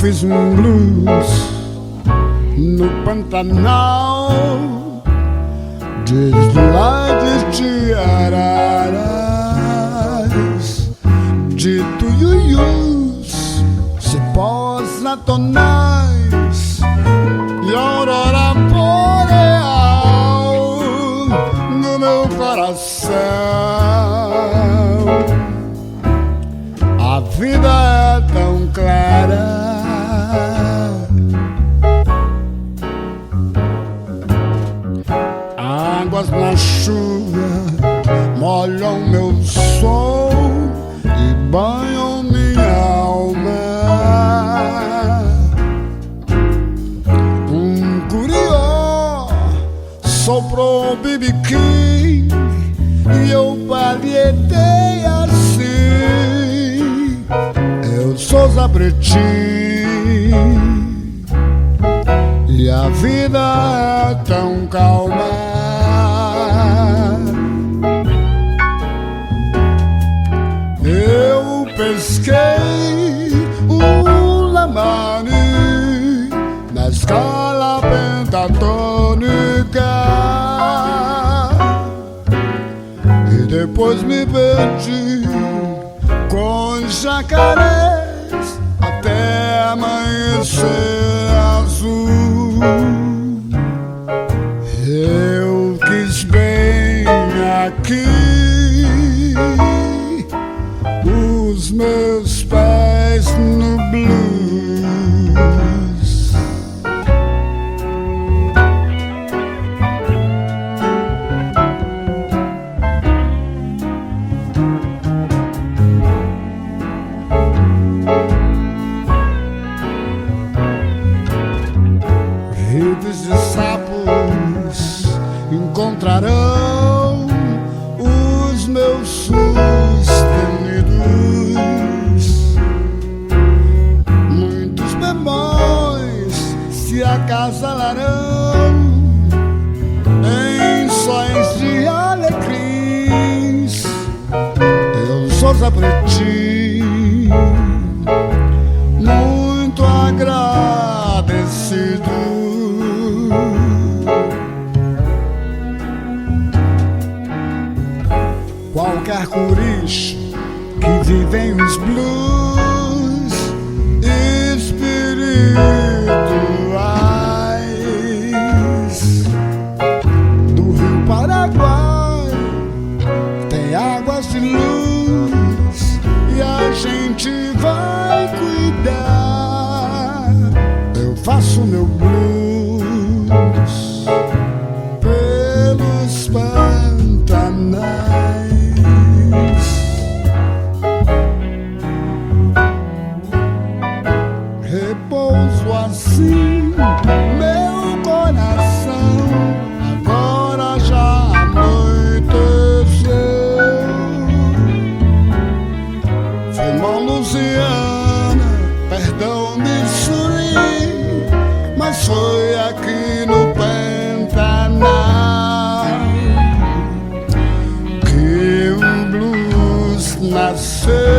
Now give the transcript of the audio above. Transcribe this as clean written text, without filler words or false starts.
fiz um blues no Pantanal, desde lá de Araras, de Tuiuius, cipós natonais e aurora boreal no meu coração. A vida é tão clara, águas na chuva molham meu sol e banham minha alma. Um curió soprou BB King e eu palhetei assim. Eu sou Zé Pretinho e a vida é tão calma. Eu pesquei um lamani na escala pentatônica e depois me perdi com jacarés até amanhecer azul. Eu quis bem aqui os meus pés no blues. Redes de sapos encontrarão os meus sustenidos. Muitos bemóis se acasalarão em sóis de alecrins. Eu sou Zé Pretinho, muito agradecido. Qualquer curiche que vivem os blues espirituais do Rio Paraguai, tem águas de luz e a gente vai cuidar. Eu faço meu blues pelos Pantanais. Repouso assim meu coração, agora já anoiteceu. Foi uma Lusiana, perdão Missouri, mas foi aqui no Pantanal que um blues nasceu.